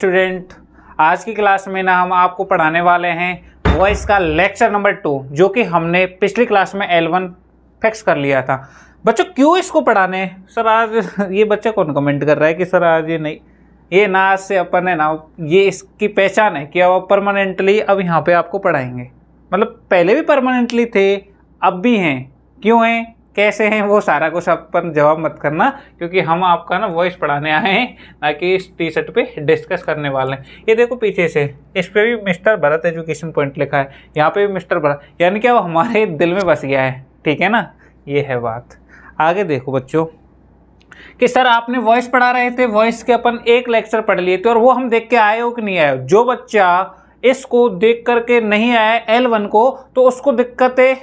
Student, आज की class में ना हम आपको पढ़ाने वाले हैं वॉइस का लेक्चर नंबर 2, जो कि हमने पिछली क्लास में L1 फिक्स कर लिया था। बच्चों क्यों इसको पढ़ाने सर आज, ये बच्चा कौन कमेंट कर रहा है कि सर आज ये नहीं, ये ना आज से अपन है ना, ये इसकी पहचान है कि अब परमानेंटली अब यहाँ पे आपको पढ़ाएंगे। मतलब पहले भी परमानेंटली थे, अब भी हैं। क्यों हैं, कैसे हैं, वो सारा कुछ अपन जवाब मत करना, क्योंकि हम आपका ना वॉइस पढ़ाने आए हैं, ना कि इस टी शर्ट पे डिस्कस करने वाले हैं। ये देखो पीछे से इस पे भी मिस्टर भरत एजुकेशन पॉइंट लिखा है, यहाँ पे भी मिस्टर भरत, यानी कि अब हमारे दिल में बस गया है। ठीक है ना, ये है बात। आगे देखो बच्चों कि सर आपने वॉइस पढ़ा रहे थे, वॉइस के अपन एक लेक्चर पढ़ लिए थे और वो हम देख के आए हो कि नहीं आए हो। जो बच्चा इसको देख करके नहीं आया L1 को, तो उसको दिक्कतें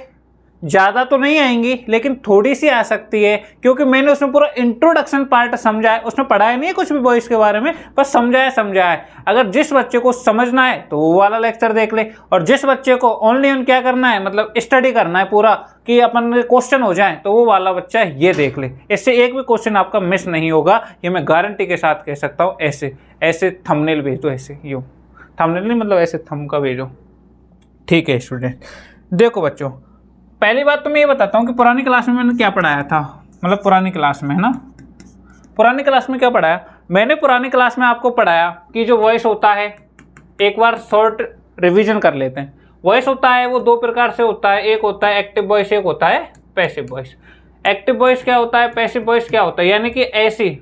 ज़्यादा तो नहीं आएंगी, लेकिन थोड़ी सी आ सकती है, क्योंकि मैंने उसमें पूरा इंट्रोडक्शन पार्ट समझा है। उसमें पढ़ाया नहीं है कुछ भी वॉइस के बारे में, बस समझाया है। अगर जिस बच्चे को समझना है तो वो वाला लेक्चर देख ले, और जिस बच्चे को ओनली क्या करना है, मतलब स्टडी करना है पूरा कि अपन क्वेश्चन हो जाए, तो वो वाला बच्चा ये देख ले। इससे एक भी क्वेश्चन आपका मिस नहीं होगा, ये मैं गारंटी के साथ कह सकता हूँ। ऐसे थंबनेल भेजो, ऐसे यूँ थंबनेल नहीं, मतलब ऐसे थंब का भेजो। ठीक है स्टूडेंट, देखो बच्चों, पहली बात तो मैं ये बताता हूँ कि पुरानी क्लास में मैंने क्या पढ़ाया था। मतलब पुरानी क्लास में है ना, पुरानी क्लास में क्या पढ़ाया मैंने, पुरानी क्लास में आपको पढ़ाया कि जो वॉइस होता है, एक बार शॉर्ट रिवीजन कर लेते हैं। वॉइस होता है वो दो प्रकार से होता है, एक होता है एक्टिव वॉइस, एक होता है पैसिव वॉइस। एक्टिव वॉइस क्या होता है, पैसिव वॉइस क्या होता है, यानी कि ऐसी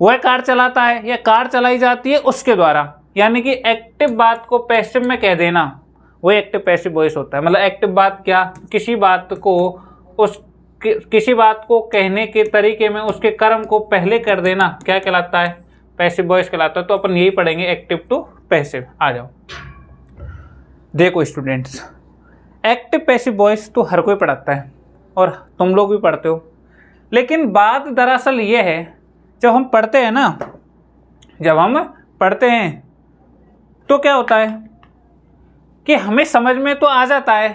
वह कार चलाता है या कार चलाई जाती है उसके द्वारा, यानी कि एक्टिव बात को पैसिव में कह देना, वो एक्टिव पैसिव वॉइस होता है। मतलब एक्टिव बात क्या, किसी बात को कहने के तरीके में उसके कर्म को पहले कर देना, क्या कहलाता है, पैसिव वॉइस कहलाता है। तो अपन यही पढ़ेंगे, एक्टिव टू पैसिव। आ जाओ देखो स्टूडेंट्स, एक्टिव पैसिव वॉइस तो हर कोई पढ़ाता है और तुम लोग भी पढ़ते हो, लेकिन बात दरअसल ये है, जब हम पढ़ते हैं तो क्या होता है कि हमें समझ में तो आ जाता है,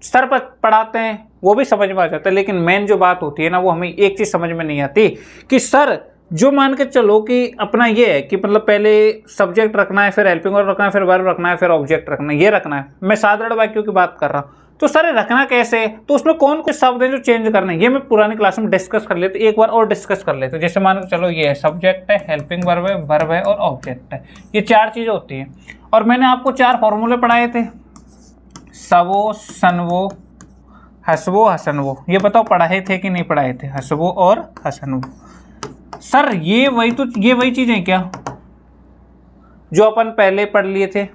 सर पर पढ़ाते हैं वो भी समझ में आ जाता है, लेकिन मेन जो बात होती है ना, वो हमें एक चीज़ समझ में नहीं आती कि सर जो मान के चलो कि अपना ये है कि मतलब पहले सब्जेक्ट रखना है, फिर हेल्पिंग वर्ब रखना है, फिर वर्ब रखना है, फिर ऑब्जेक्ट रखना है, ये रखना है। मैं साधारण वाक्यों की बात कर रहा हूँ, तो सर रखना कैसे, तो उसमें कौन कौन शब्द हैं जो चेंज करने हैं, ये मैं पुरानी क्लास में डिस्कस कर लेते, एक बार और डिस्कस कर लेते। जैसे मान के चलो ये है सब्जेक्ट है, हेल्पिंग वर्ब है और ऑब्जेक्ट है, ये चार चीज़ें होती हैं। और मैंने आपको 4 फॉर्मूले पढ़ाए थे, सबो, सनवो, हसवो, हसनवो। ये बताओ पढ़ाए थे कि नहीं पढ़ाए थे, हसवो और हसनवो। सर ये वही चीज़ें क्या जो अपन पहले पढ़ लिए थे,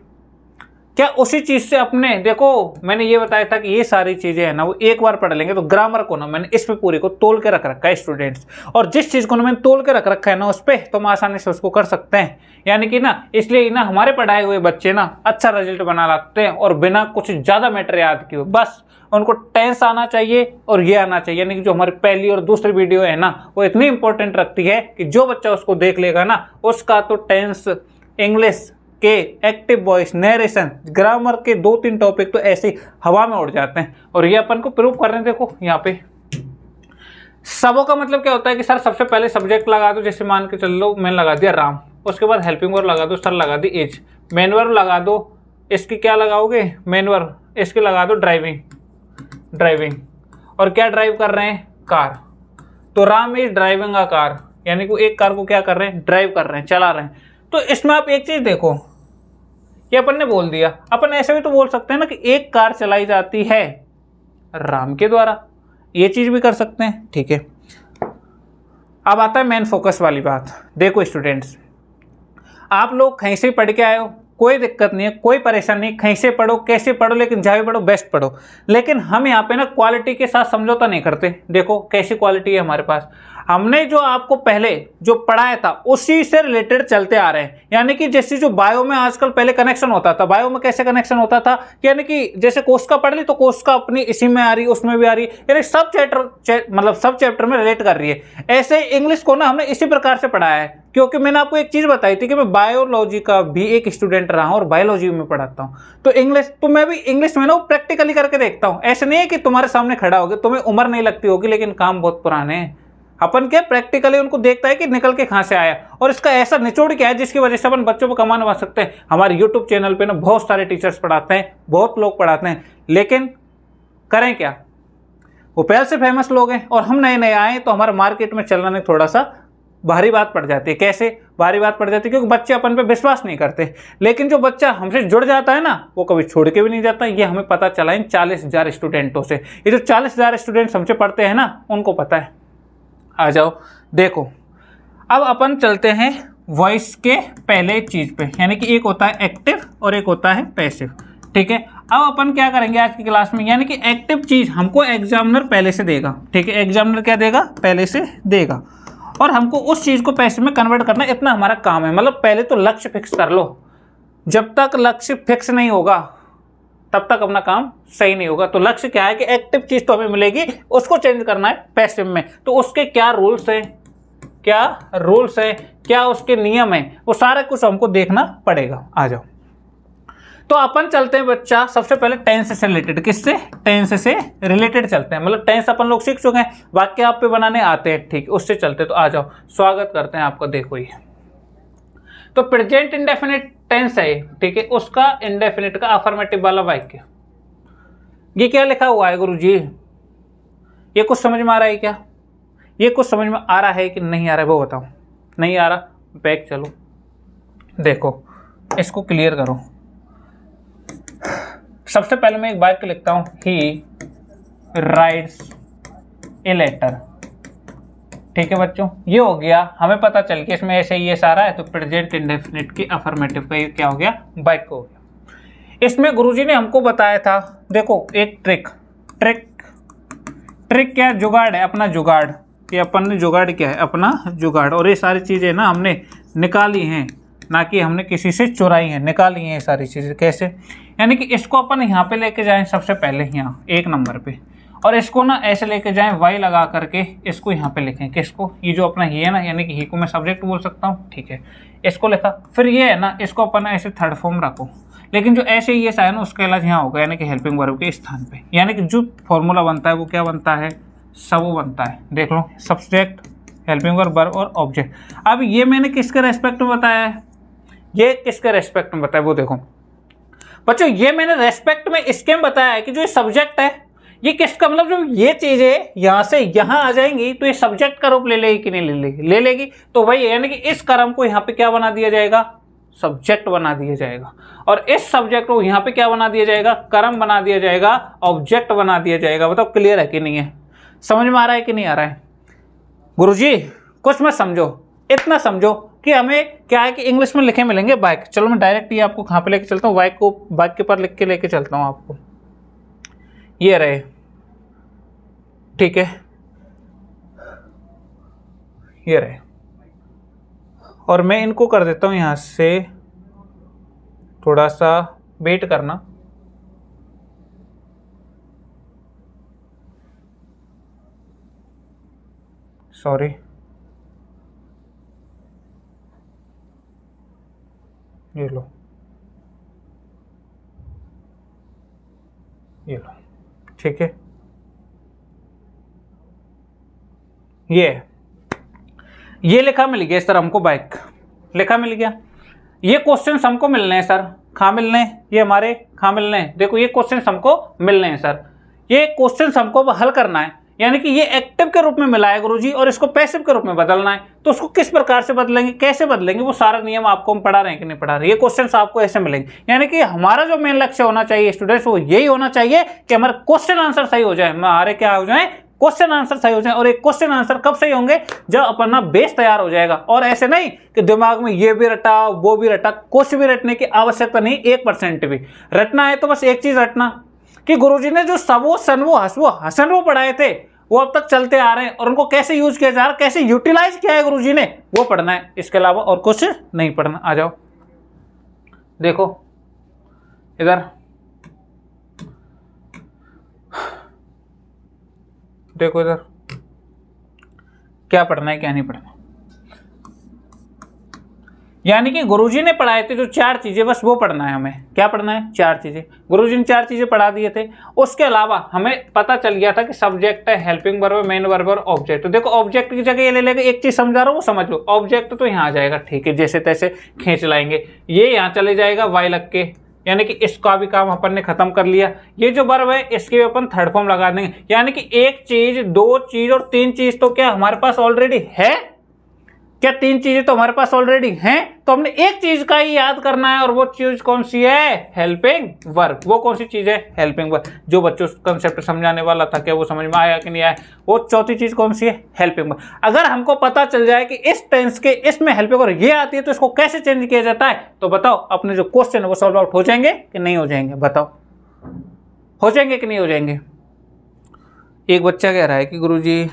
क्या उसी चीज़ से अपने, देखो मैंने ये बताया था कि ये सारी चीज़ें हैं ना वो एक बार पढ़ लेंगे, तो ग्रामर को ना मैंने इस पे पूरी को तोल के रख रखा है स्टूडेंट्स, और जिस चीज़ को ना मैंने तोल के रख रखा है ना उस पर तो हम आसानी से उसको कर सकते हैं। यानी कि ना इसलिए ना हमारे पढ़ाए हुए बच्चे ना अच्छा रिजल्ट बना लाते हैं, और बिना कुछ ज़्यादा मैटर याद किए, बस उनको टेंस आना चाहिए और ये आना चाहिए। यानी कि जो हमारी पहली और दूसरी वीडियो है ना, वो इतनी इंपॉर्टेंट रखती है कि जो बच्चा उसको देख लेगा ना, उसका तो टेंस, इंग्लिश के, एक्टिव वॉइस, नरेशन, ग्रामर के 2-3 टॉपिक तो ऐसे हवा में उड़ जाते हैं। और ये अपन को प्रूव कर रहे हैं। देखो यहाँ पे सबों का मतलब क्या होता है कि सर सबसे पहले सब्जेक्ट लगा दो, जैसे मान के चल लो मैंने लगा दिया राम, उसके बाद हेल्पिंग वर्ब लगा दो, सर लगा दी एज, मेन वर्ब लगा दो, इसकी क्या लगाओगे, मेन वर्ब, इसकी लगा दो ड्राइविंग, और क्या ड्राइव कर रहे हैं, कार, तो Ram is driving a car, यानी कि एक कार को क्या कर रहे हैं, ड्राइव कर रहे हैं, चला रहे हैं। तो इसमें आप एक चीज देखो, ये अपन ने बोल दिया, अपन ऐसे भी तो बोल सकते हैं ना कि एक कार चलाई जाती है राम के द्वारा, ये चीज भी कर सकते हैं। ठीक है, अब आता है मेन फोकस वाली बात। देखो स्टूडेंट्स, आप लोग कहीं से पढ़ के आए हो, कोई दिक्कत नहीं है, कोई परेशानी नहीं, कहीं से पढ़ो, कैसे पढ़ो, लेकिन जहाँ भी पढ़ो बेस्ट पढ़ो। लेकिन हम यहाँ पे ना क्वालिटी के साथ समझौता नहीं करते। देखो कैसी क्वालिटी है हमारे पास, हमने जो आपको पहले जो पढ़ाया था उसी से रिलेटेड चलते आ रहे हैं। यानी कि जैसे जो बायो में आजकल पहले कनेक्शन होता था, बायो में कैसे कनेक्शन होता था, यानी कि जैसे कोशिका पढ़ ली तो कोशिका अपनी इसी में आ रही, उसमें भी आ रही, यानी सब मतलब सब चैप्टर में रिलेट कर रही है। ऐसे इंग्लिश को ना हमने इसी प्रकार से पढ़ाया है, क्योंकि मैंने आपको एक चीज़ बताई थी कि मैं बायोलॉजी का भी एक स्टूडेंट रहा हूँ और बायोलॉजी में पढ़ाता हूँ, तो इंग्लिश तो मैं भी इंग्लिश में ना प्रैक्टिकली करके देखता हूँ। ऐसे नहीं है कि तुम्हारे सामने खड़ा होगा, तुम्हें उम्र नहीं लगती होगी, लेकिन काम बहुत पुराने हैं। अपन क्या प्रैक्टिकली उनको देखता है कि निकल के कहाँ से आया, और इसका ऐसा निचोड़ क्या है जिसकी वजह से अपन बच्चों को कमाने पा सकते हैं। हमारे यूट्यूब चैनल पे ना बहुत सारे टीचर्स पढ़ाते हैं, बहुत लोग पढ़ाते हैं, लेकिन करें क्या, वो पहले से फेमस लोग हैं और हम नए नए आए तो हमारे मार्केट में चलना में थोड़ा सा भारी बात पड़ जाती है। कैसे भारी बात पड़ जाती है? क्योंकि बच्चे अपन पे विश्वास नहीं करते, लेकिन जो बच्चा हमसे जुड़ जाता है ना वो कभी छोड़ के भी नहीं जाता। ये हमें पता चला इन 40,000 स्टूडेंटों से। ये जो 40,000 स्टूडेंट्स हमसे पढ़ते हैं ना उनको पता है। आ जाओ देखो, अब अपन चलते हैं वॉइस के पहले चीज़ पे, यानी कि एक होता है एक्टिव और एक होता है पैसिव। ठीक है, अब अपन क्या करेंगे आज की क्लास में, यानी कि एक्टिव चीज़ हमको एग्जामिनर पहले से देगा। ठीक है, एग्जामिनर क्या देगा? पहले से देगा, और हमको उस चीज़ को पैसिव में कन्वर्ट करना, इतना हमारा काम है। मतलब पहले तो लक्ष्य फिक्स कर लो, जब तक लक्ष्य फिक्स नहीं होगा तब तक अपना काम सही नहीं होगा। तो लक्ष्य क्या है कि एक्टिव चीज़ तो हमें मिलेगी, उसको चेंज करना है पैसिव में। तो उसके क्या रूल्स हैं, क्या उसके नियम हैं, वो सारा कुछ हमको देखना पड़ेगा। आ जाओ, तो अपन चलते हैं बच्चा सबसे पहले टेंस से रिलेटेड। किससे? टेंस से रिलेटेड चलते हैं। मतलब टेंस अपन लोग सीख चुके हैं, वाक्य आप पे बनाने आते हैं। ठीक है, उससे चलते हैं। तो आ जाओ, स्वागत करते हैं आपका। देखो ये तो प्रेजेंट इंडेफिनिट टेंस है, ठीक है, उसका इंडेफिनिट का अफर्मेटिव वाला वाक्य। ये क्या लिखा हुआ है गुरुजी? ये कुछ समझ में आ रहा है क्या? ये कुछ समझ में आ रहा है कि नहीं आ रहा है वो बताओ। नहीं आ रहा? बैक चलो, देखो इसको क्लियर करो। सबसे पहले मैं एक वाक्य लिखता हूं, ही राइट्स ए लेटर। ठीक है बच्चों, ये हो गया, हमें पता चल गया इसमें ऐसे ये सारा है। तो प्रेजेंट इंडेफिनिट की अफर्मेटिव का ये क्या हो गया? वाक्य हो गया। इसमें गुरुजी ने हमको बताया था, देखो एक ट्रिक क्या? जुगाड़ है, अपना जुगाड़। ये अपन ने जुगाड़ क्या है? अपना जुगाड़। और ये सारी चीज़ें ना हमने निकाली हैं, ना कि हमने किसी से चुराई हैं, निकाली हैं ये सारी चीज़ें। कैसे? यानी कि इसको अपन यहाँ पे लेके जाएं सबसे पहले, यहाँ 1 नंबर पे, और इसको ना ऐसे लेके जाएं वाई लगा करके, इसको यहाँ पे लिखें। किसको? ये जो अपना ही है ना, यानी कि ही को मैं सब्जेक्ट बोल सकता हूँ। ठीक है, इसको लिखा। फिर ये है ना, इसको अपन ऐसे थर्ड फॉर्म रखो, लेकिन जो ऐसे ये है ना उसके अलग यहाँ होगा, यानी कि हेल्पिंग वर्ब के स्थान पे। यानी कि जो फॉर्मूला बनता है वो क्या बनता है? सब बनता है। देख लो, सब्जेक्ट, हेल्पिंग वर्ब और ऑब्जेक्ट। अब ये मैंने किसके रेस्पेक्ट में बताया है? ये किसके रेस्पेक्ट में बताया वो देखो बच्चों। ये मैंने रेस्पेक्ट में इसके में बताया है कि जो ये सब्जेक्ट है ये किसका, मतलब जो ये चीजें यहाँ से यहाँ आ जाएंगी तो ये सब्जेक्ट का रूप ले लेगी कि नहीं ले लेगी? ले लेगी। तो वही यानी कि इस कर्म को यहाँ पे क्या बना दिया जाएगा? सब्जेक्ट बना दिया जाएगा। और इस सब्जेक्ट को यहाँ पे क्या बना दिया जाएगा? कर्म बना दिया जाएगा, ऑब्जेक्ट बना दिया जाएगा। बताओ क्लियर है कि नहीं है? समझ में आ रहा है कि नहीं आ रहा है? गुरुजी कुछ मत समझो, इतना समझो कि हमें क्या है कि इंग्लिश में लिखे मिलेंगे वाक्य। चलो मैं डायरेक्ट ये आपको कहाँ पे लेके चलता हूँ, वाक्य को वाक्य पर लिख के लेके चलता हूँ आपको। ये रहे, ठीक है, ये रहे, और मैं इनको कर देता हूँ यहाँ से, थोड़ा सा वेट करना। सॉरी, ये लो, ये लो, ठीक है। ये लिखा मिल गया इस तरह हमको, बाइक लिखा मिल गया। ये क्वेश्चन हमको मिलने हैं सर, कहाँ मिलने हैं? ये हमारे कहाँ मिलने हैं? देखो ये क्वेश्चन हमको मिलने हैं सर, ये क्वेश्चन हमको हल करना है। यानी कि ये एक्टिव के रूप में मिला है गुरुजी, और इसको पैसिव के रूप में बदलना है। तो उसको किस प्रकार से बदलेंगे, कैसे बदलेंगे, वो सारा नियम आपको हम पढ़ा रहे हैं कि नहीं पढ़ा रहे? ये क्वेश्चंस आपको ऐसे मिलेंगे। यानी कि हमारा जो मेन लक्ष्य होना चाहिए स्टूडेंट्स, वो यही होना चाहिए कि हमारे क्वेश्चन आंसर सही हो जाए, हमारे क्या हो जाए? क्वेश्चन आंसर सही हो जाए। और एक क्वेश्चन आंसर कब सही होंगे? जब अपना बेस तैयार हो जाएगा। और ऐसे नहीं कि दिमाग में ये भी रटा वो भी रटा, कुछ भी रटने की आवश्यकता नहीं, 1% भी रटना है। तो बस एक चीज रटना कि गुरुजी ने जो सबो सनवो हसवो हसनवो पढ़ाए थे वो अब तक चलते आ रहे हैं, और उनको कैसे यूज किया जा रहा है, कैसे यूटिलाइज किया है गुरुजी ने, वो पढ़ना है। इसके अलावा और कुछ नहीं पढ़ना। आ जाओ देखो इधर, देखो इधर क्या पढ़ना है क्या नहीं पढ़ना। यानी कि गुरुजी ने पढ़ाए थे जो 4 चीज़ें, बस वो पढ़ना है हमें। क्या पढ़ना है? 4 चीज़ें। गुरुजी ने 4 चीज़ें पढ़ा दिए थे। उसके अलावा हमें पता चल गया था कि सब्जेक्ट है, हेल्पिंग वर्ब है, मेन वर्ब और ऑब्जेक्ट। तो देखो ऑब्जेक्ट की जगह ये ले लेगा, एक चीज़ समझा रहा हूँ वो समझ लो। ऑब्जेक्ट तो यहाँ आ जाएगा, ठीक है, जैसे तैसे खींच लाएंगे। ये यहाँ चले जाएगा वाई लग के, यानी कि इसका भी काम अपन ने खत्म कर लिया। ये जो वर्ब है इसके भी अपन थर्ड फॉर्म लगा देंगे, यानी कि एक चीज़, 2 चीज़ और 3 चीज़ तो क्या हमारे पास ऑलरेडी है? क्या 3 चीजें तो हमारे पास ऑलरेडी हैं? तो हमने एक चीज का ही याद करना है, और वो चीज कौन सी है? Helping verb. वो कौन सी चीज है? Helping verb. जो बच्चों कंसेप्ट समझाने वाला था, क्या वो समझ में आया कि नहीं आया? वो चौथी चीज कौन सी है? Helping verb. अगर हमको पता चल जाए कि इस टेंस के इसमें हेल्पिंग वर्ब ये आती है तो इसको कैसे चेंज किया जाता है, तो बताओ अपने जो क्वेश्चन है वो सॉल्व आउट हो जाएंगे कि नहीं हो जाएंगे? बताओ हो जाएंगे कि नहीं हो जाएंगे? एक बच्चा कह रहा है कि गुरुजी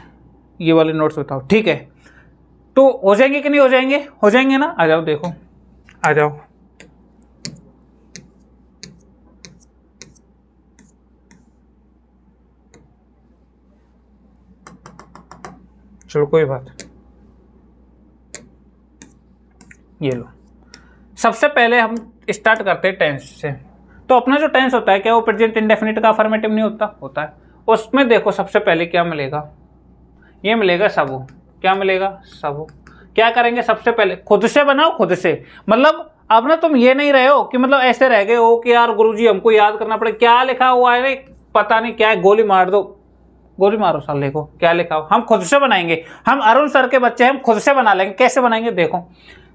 ये वाले नोट्स बताओ। ठीक है, तो हो जाएंगे कि नहीं हो जाएंगे? हो जाएंगे ना? आ जाओ, देखो आ जाओ। चलो कोई बात, ये लो। सबसे पहले हम स्टार्ट करते हैं टेंस से। तो अपना जो टेंस होता है क्या वो प्रेजेंट इंडेफिनिट का अफर्मेटिव नहीं होता? होता है। उसमें देखो सबसे पहले क्या मिलेगा? ये मिलेगा सबू। क्या मिलेगा? सबू। क्या करेंगे? सबसे पहले खुद से बनाओ, खुद से। मतलब अब ना तुम ये नहीं रहे हो कि मतलब ऐसे रह गए हो कि यार गुरुजी हमको याद करना पड़े, क्या लिखा हुआ है नहीं पता नहीं क्या है, गोली मार दो, गोली मारो साले को, क्या लिखा हो। हम खुद से बनाएंगे, हम अरुण सर के बच्चे हैं, हम खुद से बना लेंगे। कैसे बनाएंगे? देखो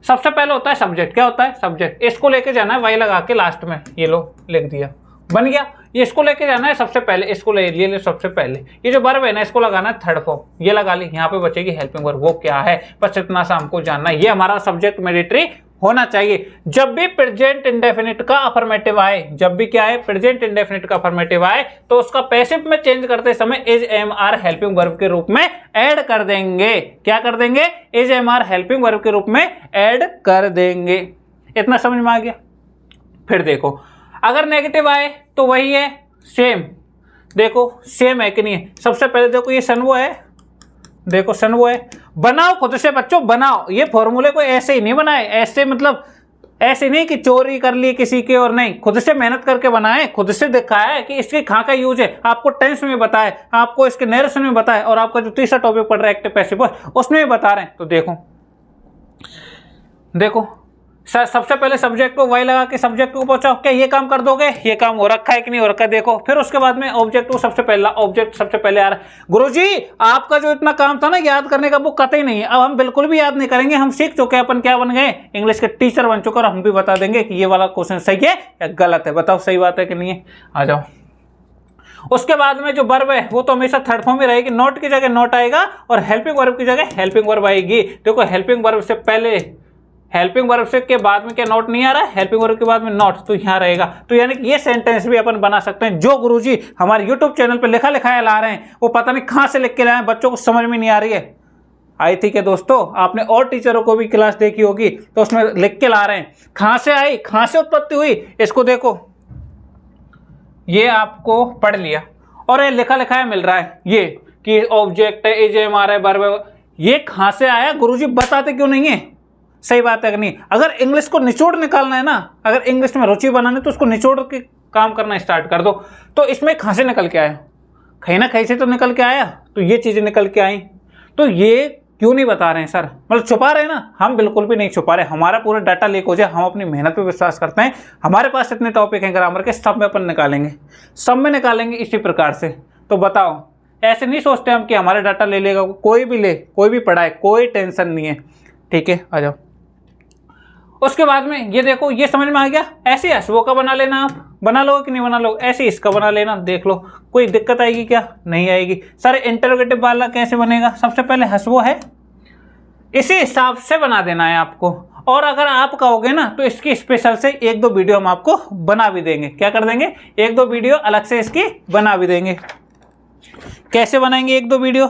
सबसे पहले होता है सब्जेक्ट। क्या होता है? सब्जेक्ट। इसको लेके जाना है वाई लगा के लास्ट में, ये लो लिख दिया, बन गया। ये इसको लेके जाना है सबसे पहले, इसको ले लिए सबसे पहले। ये जो वर्ब है ना इसको लगाना है थर्ड फॉर्म, ये लगा ली। यहाँ पे बचेगी हेल्पिंग वर्ब, वो क्या है बस इतना सा हमको जानना है। ये हमारा सब्जेक्ट मैंडेटरी होना चाहिए। जब भी प्रेजेंट इंडेफिनिट का अफर्मेटिव आए, जब भी क्या है प्रेजेंट इंडेफिनिट का अफर्मेटिव आए, तो उसका पैसिव में चेंज करते समय is am are helping verb के रूप में ऐड कर देंगे। क्या कर देंगे? Is am are helping verb के रूप में ऐड कर देंगे। इतना समझ में आ गया? फिर देखो अगर नेगेटिव आए तो वही है सेम। देखो सेम है कि नहीं है? सबसे पहले देखो ये सनवो है, देखो सनवो है। बनाओ खुद से बच्चों, बनाओ। ये फॉर्मूले को ऐसे ही नहीं बनाए, ऐसे मतलब ऐसे नहीं कि चोरी कर लिए किसी के, और नहीं, खुद से मेहनत करके बनाए, खुद से दिखाया है कि इसके कहाँ का यूज है। आपको टेंस में बताया, आपको इसके नरेशन में बताया, और आपका जो तीसरा टॉपिक पढ़ रहा है एक्टिव पैसिव उसमें भी बता रहे हैं। तो देखो देखो सबसे पहले सब्जेक्ट को वाई लगा के सब्जेक्ट को पहुंचाओ। क्या ये काम कर दोगे? ये काम हो रखा है कि नहीं हो रखा है? देखो फिर उसके बाद में ऑब्जेक्ट को सबसे पहला, ऑब्जेक्ट सबसे पहले आ रहा है। गुरुजी आपका जो इतना काम था ना याद करने का, वो कतई नहीं है। अब हम बिल्कुल भी याद नहीं करेंगे, हम सीख चुके हैं, अपन क्या बन गए? इंग्लिश के टीचर बन चुके, और हम भी बता देंगे कि ये वाला क्वेश्चन सही है या गलत है। बताओ सही बात है कि नहीं है? आ जाओ। उसके बाद में जो वर्ब है वो तो हमेशा थर्ड फॉर्म में रहेगी। नॉट की जगह नॉट आएगा और हेल्पिंग वर्ब की जगह हेल्पिंग वर्ब आएगी। देखो हेल्पिंग वर्ब से पहले, हेल्पिंग वर्ब से के बाद में क्या नॉट नहीं आ रहा है? हेल्पिंग वर्ब के बाद में नॉट, तो यहाँ रहेगा। तो यानी कि ये सेंटेंस भी अपन बना सकते हैं। जो गुरुजी हमारे यूट्यूब चैनल पे लिखा लिखाया ला रहे हैं, वो पता नहीं कहाँ से लिख के लाए हैं, बच्चों को समझ में नहीं आ रही है। आई थी क्या दोस्तों? आपने और टीचरों को भी क्लास देखी होगी, तो उसमें लिख के ला रहे हैं। कहाँ से आई, कहाँ से उत्पत्ति हुई, इसको देखो। ये आपको पढ़ लिया और ये लिखा लिखाया मिल रहा है, ये कि ऑब्जेक्ट है, इज एम आर है, वर्ब। ये कहाँ से आया गुरुजी बताते क्यों नहीं है? सही बात है कि नहीं? अगर इंग्लिश को निचोड़ निकालना है ना, अगर इंग्लिश में रुचि बनानी, तो उसको निचोड़ के काम करना स्टार्ट कर दो। तो इसमें कहाँ से निकल के आया? कहीं ना कहीं से तो निकल के आया। तो ये चीज़ें निकल के आई, तो ये क्यों नहीं बता रहे हैं सर? मतलब छुपा रहे हैं ना? हम बिल्कुल भी नहीं छुपा रहे। हमारा पूरा डाटा लीक हो जाए, हम अपनी मेहनत पे विश्वास करते हैं। हमारे पास इतने टॉपिक हैं ग्रामर के, सब में अपन निकालेंगे, सब में निकालेंगे इसी प्रकार से। तो बताओ, ऐसे नहीं सोचते हम कि हमारे डाटा ले लेगा कोई भी, ले कोई भी पढ़ाए, कोई टेंशन नहीं है। ठीक है, आ जाओ। उसके बाद में ये देखो, ये समझ में आ गया। ऐसे हसवो का बना लेना, आप बना लोगे कि नहीं बना लोगे? ऐसे इसका बना लेना, देख लो कोई दिक्कत आएगी क्या? नहीं आएगी। सर इंटरोगेटिव वाला कैसे बनेगा? सबसे पहले हसवो है, इसी हिसाब से बना देना है आपको। और अगर आप कहोगे ना तो इसकी स्पेशल से 1-2 वीडियो हम आपको बना भी देंगे। क्या कर देंगे? 1-2 वीडियो अलग से इसकी बना भी देंगे। कैसे बनाएंगे 1-2 वीडियो?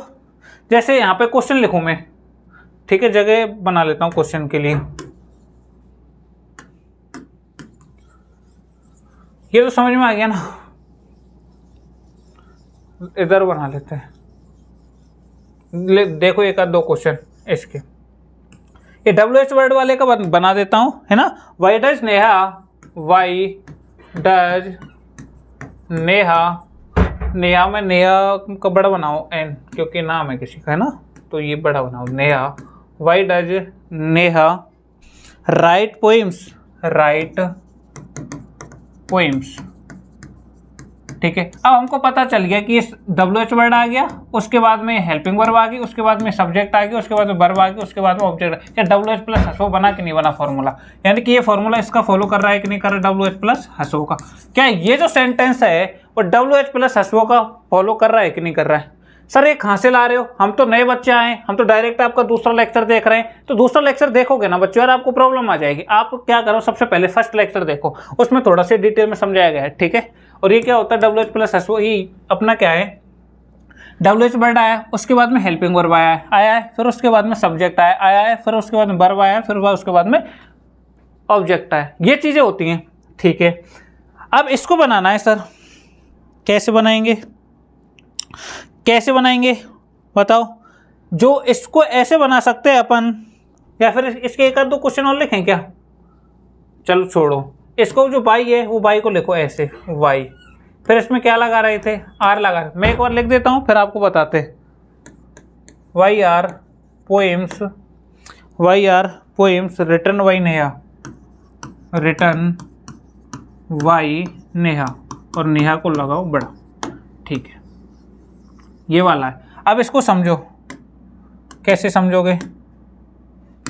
जैसे यहाँ पे क्वेश्चन लिखूं मैं, ठीक है, जगह बना लेता हूँ क्वेश्चन के लिए। ये तो समझ में आ गया ना? इधर बना लेते हैं। देखो 1-2 क्वेश्चन इसके, ये WH वर्ड वाले का बना देता हूँ, है ना। Why does Neha, why does Neha, Neha में नेहा का बड़ा बनाओ एन, क्योंकि नाम है किसी का, है ना, तो ये बड़ा बनाओ Neha. Why does Neha right poems, right poems, ठीक है। अब हमको पता चल गया कि इस WH वर्ड आ गया, उसके बाद में हेल्पिंग वर्ब आ गई, उसके बाद में सब्जेक्ट आ गया, उसके बाद में वर्ब आ गया, उसके बाद में ऑब्जेक्ट। क्या WH प्लस हसो बना कि नहीं बना फॉर्मूला, यानी कि ये फॉर्मूला इसका फॉलो कर रहा है कि नहीं कर रहा WH प्लस हसो का। क्या ये जो सेंटेंस है वो WH प्लस हसो का फॉलो कर रहा है कि नहीं कर रहा है। सर ये कहाँ से ला रहे हो, हम तो नए बच्चे आए, हम तो डायरेक्ट आपका दूसरा लेक्चर देख रहे हैं। तो दूसरा लेक्चर देखोगे ना बच्चों यार, आपको प्रॉब्लम आ जाएगी। आप क्या करो, सबसे पहले फर्स्ट लेक्चर देखो, उसमें थोड़ा सा डिटेल में समझाया गया है, ठीक है। और ये क्या होता है WH प्लस हसो, ये अपना क्या है, WH वर्ड आया, उसके बाद में हेल्पिंग वर्ब आया है, फिर उसके बाद में सब्जेक्ट आया है, फिर उसके बाद में वर्ब आया है, फिर उसके बाद में ऑब्जेक्ट आया। ये चीज़ें होती हैं, ठीक है। अब इसको बनाना है सर, कैसे बनाएंगे, कैसे बनाएंगे बताओ। जो इसको ऐसे बना सकते हैं अपन, या फिर इसके एक आध दो क्वेश्चन और लिखें क्या, चलो छोड़ो। इसको जो बाई है वो बाई को लिखो ऐसे वाई, फिर इसमें क्या लगा रहे थे, आर लगा रहे। मैं एक बार लिख देता हूँ फिर आपको बताते। Why are poems, why are poems return why Neha, return why Neha, और नेहा को लगाओ बड़ा, ठीक है। ये वाला है। अब इसको समझो, कैसे समझोगे,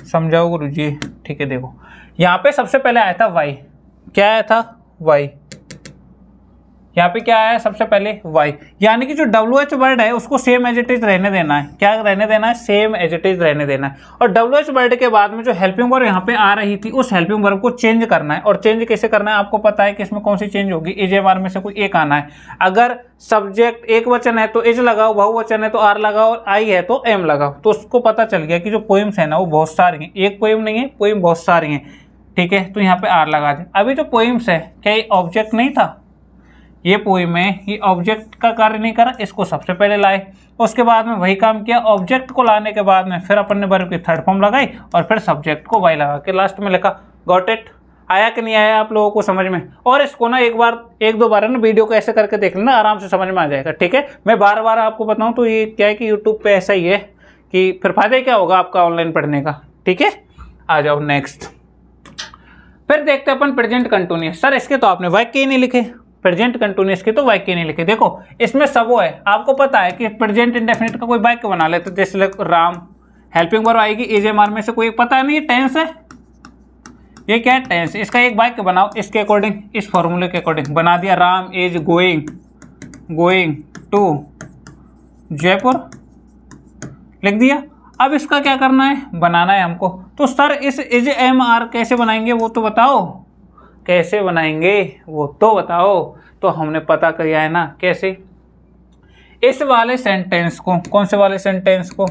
समझाओ गुरुजी, ठीक है। देखो यहाँ पे सबसे पहले आया था वाई, क्या आया था वाई, यहाँ पे क्या आया सबसे पहले वाई, यानी कि जो WH वर्ड है उसको सेम एज इट इज रहने देना है। क्या रहने देना है, सेम एज इट इज रहने देना है। और WH वर्ड के बाद में जो हेल्पिंग वर्ब यहाँ पे आ रही थी उस हेल्पिंग वर्ब को चेंज करना है। और चेंज कैसे करना है आपको पता है कि इसमें कौन सी चेंज होगी, AJMR में से कोई एक आना है। अगर सब्जेक्ट एक वचन है तो इज लगाओ, बहुवचन है तो आर लगाओ, और आई है तो एम लगाओ। तो उसको पता चल गया कि जो पोइम्स है ना वो बहुत सारी हैं, एक पोइम नहीं है, पोइम बहुत सारी हैं, ठीक है। तो यहाँ पे आर लगा दें। अभी जो पोइम्स है क्या ये ऑब्जेक्ट नहीं था, ये पोइम है, ये ऑब्जेक्ट का कार्य नहीं करा, इसको सबसे पहले लाए, उसके बाद में वही काम किया। ऑब्जेक्ट को लाने के बाद में फिर अपन ने वर्ब की थर्ड फॉर्म लगाई और फिर सब्जेक्ट को वाई लगा के लास्ट में लिखा। गॉट इट, आया कि नहीं आया आप लोगों को समझ में। और इसको ना एक दो बार ना वीडियो को ऐसे करके देख लेना, आराम से समझ में आ जाएगा, ठीक है। मैं बार बार आपको बताऊँ तो ये क्या है कि यूट्यूब पर ऐसा ही है कि फिर फायदा क्या होगा आपका ऑनलाइन पढ़ने का, ठीक है। आ जाओ नेक्स्ट, फिर देखते हैं अपन प्रेजेंट कंटिन्यूअस। सर इसके तो आपने वाक्य ही नहीं लिखे, प्रेजेंट कंटिन्यूअस के तो वाक्य नहीं लिखे। देखो इसमें सब वो है, आपको पता है कि प्रेजेंट इंडेफिनिट का कोई वाक्य बना लेते, जैसे राम, हेल्पिंग वर्ब आएगी AJMR में से कोई, पता नहीं टेंस है, ये क्या है टेंस। इसका एक वाक्य बनाओ इसके अकॉर्डिंग, इस फॉर्मूले के अकॉर्डिंग बना दिया। Ram is going to Jaipur, लिख दिया। अब इसका क्या करना है, बनाना है हमको। तो सर इस AJMR कैसे बनाएंगे वो तो बताओ, कैसे बनाएंगे वो तो बताओ। तो हमने पता किया है ना कैसे, इस वाले सेंटेंस को, कौन से वाले सेंटेंस को,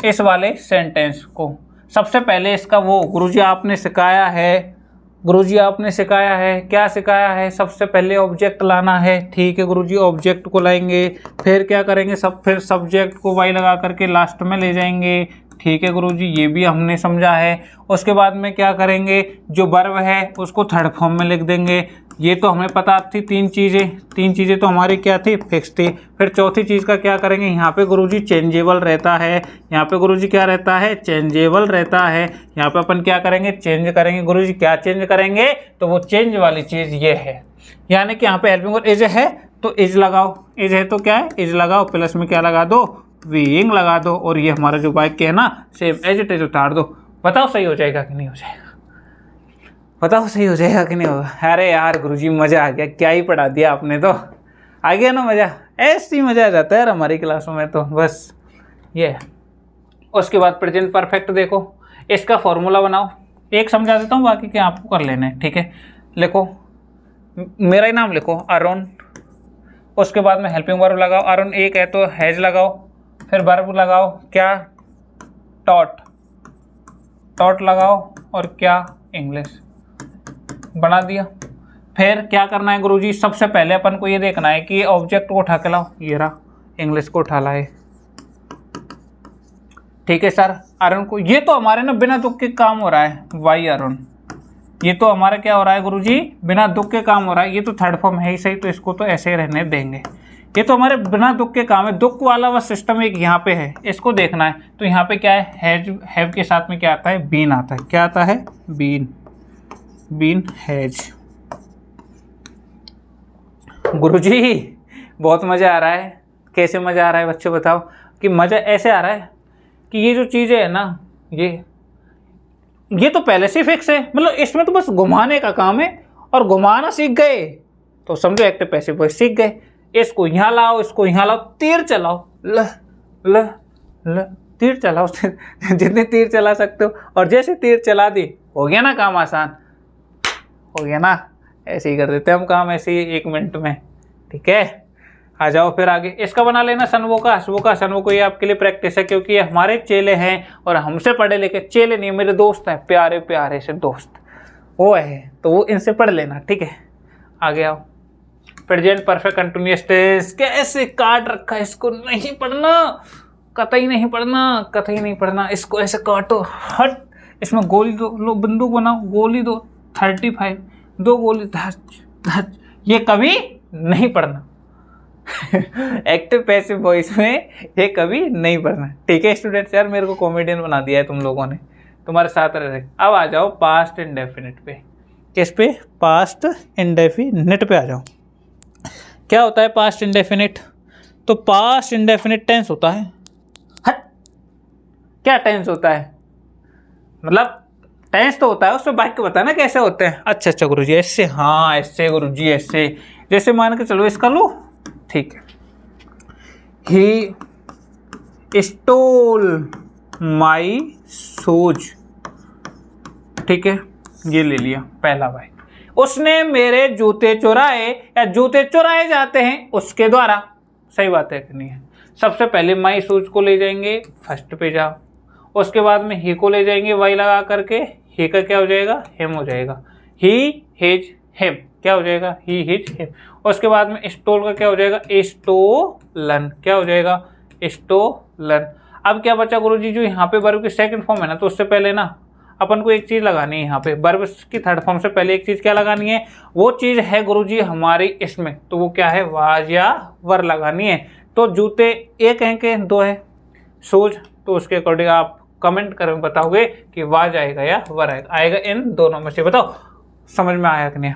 इस वाले सेंटेंस को सबसे पहले इसका वो गुरुजी आपने सिखाया है, गुरुजी आपने सिखाया है, क्या सिखाया है, सबसे पहले ऑब्जेक्ट लाना है, ठीक है गुरुजी। ऑब्जेक्ट को लाएंगे, फिर क्या करेंगे, फिर सब्जेक्ट को वाई लगा करके लास्ट में ले जाएंगे, ठीक है गुरुजी, ये भी हमने समझा है। उसके बाद में क्या करेंगे, जो वर्ब है उसको थर्ड फॉर्म में लिख देंगे। ये तो हमें पता थी, तीन चीज़ें तो हमारी क्या थी, फिक्स थी। फिर चौथी चीज़ का क्या करेंगे, यहाँ पे गुरुजी चेंजेबल रहता है, यहाँ पे गुरुजी क्या रहता है, चेंजेबल रहता है। यहाँ पे अपन क्या करेंगे, चेंज करेंगे। गुरुजी क्या चेंज करेंगे, तो वो चेंज वाली चीज़ ये है, यानी कि यहाँ पे हेल्पिंग वर्ब इज है तो इज लगाओ, इज है तो क्या है, इज लगाओ, प्लस में क्या लगा दो, बीइंग लगा दो, और ये हमारा जो वाक्य है ना सेम एज इट इज उतार दो। बताओ सही हो जाएगा कि नहीं हो जाएगा, बताओ सही हो जाएगा कि नहीं होगा। अरे यार गुरुजी मज़ा आ गया, क्या ही पढ़ा दिया आपने, तो आ गया ना मज़ा। ऐसे ही मज़ा आ जाता है यार हमारी क्लासों में, तो बस ये। उसके बाद प्रेजेंट परफेक्ट देखो, इसका फॉर्मूला बनाओ, एक समझा देता हूँ बाकी क्या आपको कर लेना है, ठीक है। लिखो, मेरा ही नाम लिखो अरुण, उसके बाद में हेल्पिंग वर्ब लगाओ, अरुण एक है तो हैज लगाओ, फिर वर्ब लगाओ क्या, टॉट लगाओ, और क्या, इंग्लिश, बना दिया। फिर क्या करना है गुरुजी, सबसे पहले अपन को ये देखना है कि ऑब्जेक्ट को उठा के लाओ, ये रहा, इंग्लिश को उठा लाए, ठीक है सर। अरुण को, ये तो हमारे ना बिना दुख के काम हो रहा है, वाई अरुण, ये तो हमारा क्या हो रहा है गुरुजी, बिना दुख के काम हो रहा है। ये तो थर्ड फॉर्म है ही सही, तो इसको तो ऐसे ही रहने देंगे। ये तो हमारे बिना दुख के काम है। दुख वाला वह सिस्टम एक यहाँ पे है, इसको देखना है। तो यहाँ पे क्या है, हैव के साथ में क्या आता है, बीन आता है। क्या आता है, बीन, बीन हैज। गुरुजी बहुत मज़ा आ रहा है। कैसे मज़ा आ रहा है बच्चों बताओ? कि मज़ा ऐसे आ रहा है कि ये जो चीज़ें है ना, ये तो पहले से फिक्स है, मतलब इसमें तो बस घुमाने का काम है, और घुमाना सीख गए तो समझो एक्टिव पैसिव वॉइस सीख गए। इसको यहाँ लाओ, इसको यहाँ लाओ, तीर चलाओ, ल ल ल, तीर चलाओ जितने तीर चला सकते हो। और जैसे तीर चला दी, हो गया ना काम आसान, हो गया ना। ऐसे ही कर देते हैं हम काम, ऐसे ही 1 मिनट में। ठीक है, आ जाओ फिर आगे। इसका बना लेना सनवो का, हसवो का, सनवो को। ये आपके लिए प्रैक्टिस है, क्योंकि ये हमारे चेले हैं और हमसे पढ़े लिखे, चेले नहीं मेरे दोस्त हैं, प्यारे प्यारे से दोस्त वो है, तो वो इनसे पढ़ लेना। ठीक है, आगे आओ। प्रेजेंट परफेक्ट कंटिन्यूअस टेंस कैसे काट रखा है, इसको नहीं पढ़ना, कतई नहीं पढ़ना, कतई नहीं पढ़ना। इसको ऐसे काटो, हट, इसमें गोली दो, लो बंदूक बनाओ, गोली दो 35, 2 गोली, धच धच। ये कभी नहीं पढ़ना एक्टिव पैसिव वॉइस में ये कभी नहीं पढ़ना। ठीक है स्टूडेंट्स, यार मेरे को कॉमेडियन बना दिया है तुम लोगों ने, तुम्हारे साथ रह रहे। अब आ जाओ पास्ट इंडेफिनिट पे। किस पे, पास्ट इंडेफिनिट पे आ जाओ। क्या होता है पास्ट इंडेफिनिट? तो पास्ट इंडेफिनिट टेंस होता है। हट, क्या टेंस होता है? मतलब टेंस तो होता है, उसमें वाक्य बताना कैसे होते हैं। अच्छा अच्छा गुरुजी, ऐसे, हाँ ऐसे गुरुजी, ऐसे। जैसे मान के चलो इसका लो, ठीक है, ही स्टोल माई शूज। ठीक है, ये ले लिया पहला भाई। उसने मेरे जूते चुराए, या जूते चुराए जाते हैं उसके द्वारा। सही बात है कि नहीं है? सबसे पहले माई शूज को ले जाएंगे, फर्स्ट पे जाओ। उसके बाद में ही को ले जाएंगे, वाई लगा करके, ही का क्या हो जाएगा, हिम हो जाएगा। ही हिज हिम क्या हो जाएगा, ही हिज हिम। उसके बाद में स्टोल का क्या हो जाएगा, स्टोलन क्या हो जाएगा, स्टोलन। अब क्या बचा गुरुजी, जो यहाँ पे वर्ब की सेकंड फॉर्म है ना, तो उससे पहले ना अपन को एक चीज़ लगानी है। यहाँ पे वर्ब की थर्ड फॉर्म से पहले एक चीज़ क्या लगानी है, वो चीज़ है गुरुजी हमारी इसमें, तो वो क्या है, वाज या वर लगानी है। तो जूते एक हैं कि 2 है, शूज, तो उसके अकॉर्डिंग आप कमेंट कर बताओगे कि वाज आएगा या वर आएगा। आएगा इन दोनों में से, बताओ समझ में आया कि नहीं।